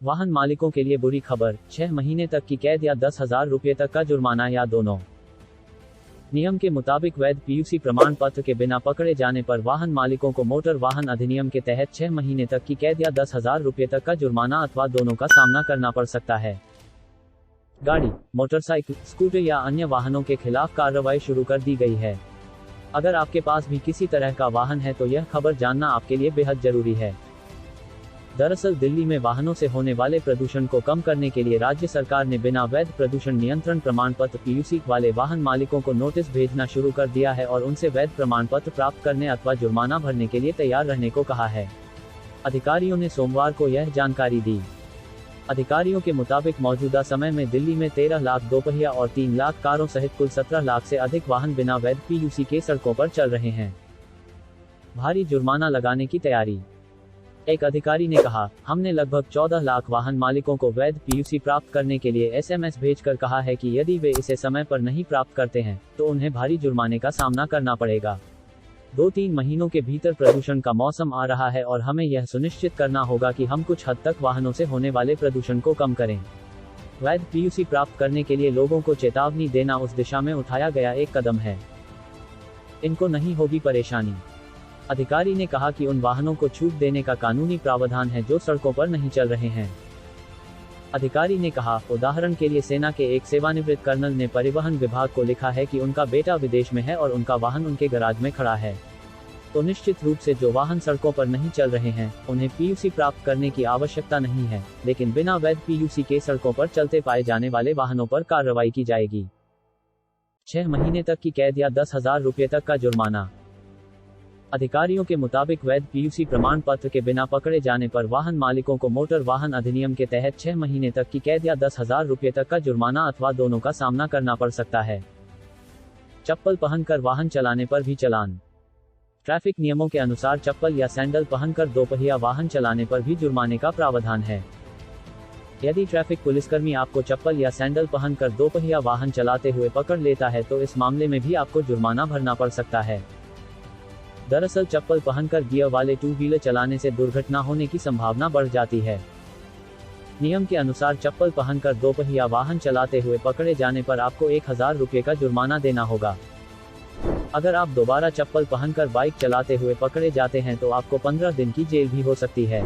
वाहन मालिकों के लिए बुरी खबर, 6 महीने तक की कैद या 10,000 रुपये तक का जुर्माना या दोनों। नियम के मुताबिक वैध पीयूसी प्रमाण पत्र के बिना पकड़े जाने पर वाहन मालिकों को मोटर वाहन अधिनियम के तहत 6 महीने तक की कैद या 10,000 रुपये तक का जुर्माना अथवा दोनों का सामना करना पड़ सकता है। गाड़ी, मोटरसाइकिल, स्कूटर या अन्य वाहनों के खिलाफ कार्रवाई शुरू कर दी गई है। अगर आपके पास भी किसी तरह का वाहन है तो यह खबर जानना आपके लिए बेहद जरूरी है। दरअसल दिल्ली में वाहनों से होने वाले प्रदूषण को कम करने के लिए राज्य सरकार ने बिना वैध प्रदूषण नियंत्रण प्रमाण पत्र पीयूसी वाले वाहन मालिकों को नोटिस भेजना शुरू कर दिया है और उनसे वैध प्रमाण पत्र प्राप्त करने अथवा जुर्माना भरने के लिए तैयार रहने को कहा है। अधिकारियों ने सोमवार को यह जानकारी दी। अधिकारियों के मुताबिक मौजूदा समय में दिल्ली में 13 लाख दोपहिया और 3 लाख कारों सहित कुल 17 लाख से अधिक वाहन बिना वैध पीयूसी के सड़कों पर चल रहे हैं। भारी जुर्माना लगाने की तैयारी। एक अधिकारी ने कहा, हमने लगभग 14 लाख वाहन मालिकों को वैध पीयूसी प्राप्त करने के लिए एसएमएस भेजकर कहा है कि यदि वे इसे समय पर नहीं प्राप्त करते हैं तो उन्हें भारी जुर्माने का सामना करना पड़ेगा। 2-3 महीनों के भीतर प्रदूषण का मौसम आ रहा है और हमें यह सुनिश्चित करना होगा कि हम कुछ हद तक वाहनों से होने वाले प्रदूषण को कम करें। वैध पीयूसी प्राप्त करने के लिए लोगों को चेतावनी देना उस दिशा में उठाया गया एक कदम है। इनको नहीं होगी परेशानी। अधिकारी ने कहा कि उन वाहनों को छूट देने का कानूनी प्रावधान है जो सड़कों पर नहीं चल रहे हैं। अधिकारी ने कहा, उदाहरण के लिए सेना के एक सेवानिवृत्त कर्नल ने परिवहन विभाग को लिखा है कि उनका बेटा विदेश में है और उनका वाहन उनके गैराज में खड़ा है, तो निश्चित रूप से जो वाहन सड़कों पर नहीं चल रहे हैं उन्हें पीयूसी प्राप्त करने की आवश्यकता नहीं है, लेकिन बिना वैध पीयूसी के सड़कों पर चलते पाए जाने वाले वाहनों पर कार्रवाई की जाएगी। 6 महीने तक की कैद या 10,000 रुपये तक का जुर्माना। अधिकारियों के मुताबिक वैध पीयूसी प्रमाण पत्र के बिना पकड़े जाने पर वाहन मालिकों को मोटर वाहन अधिनियम के तहत 6 महीने तक की कैद या 10,000 रुपये तक का जुर्माना अथवा दोनों का सामना करना पड़ सकता है। चप्पल पहनकर वाहन चलाने पर भी चालान। ट्रैफिक नियमों के अनुसार चप्पल या सैंडल पहनकर दोपहिया वाहन चलाने पर भी जुर्माने का प्रावधान है। यदि ट्रैफिक पुलिसकर्मी आपको चप्पल या सैंडल पहनकर दोपहिया वाहन चलाते हुए पकड़ लेता है तो इस मामले में भी आपको जुर्माना भरना पड़ सकता है। दरअसल चप्पल पहनकर गियर वाले 2 व्हीलर चलाने से दुर्घटना होने की संभावना बढ़ जाती है। नियम के अनुसार चप्पल पहनकर दोपहिया वाहन चलाते हुए पकड़े जाने पर आपको 1,000 रुपये का जुर्माना देना होगा। अगर आप दोबारा चप्पल पहनकर बाइक चलाते हुए पकड़े जाते हैं तो आपको 15 दिन की जेल भी हो सकती है।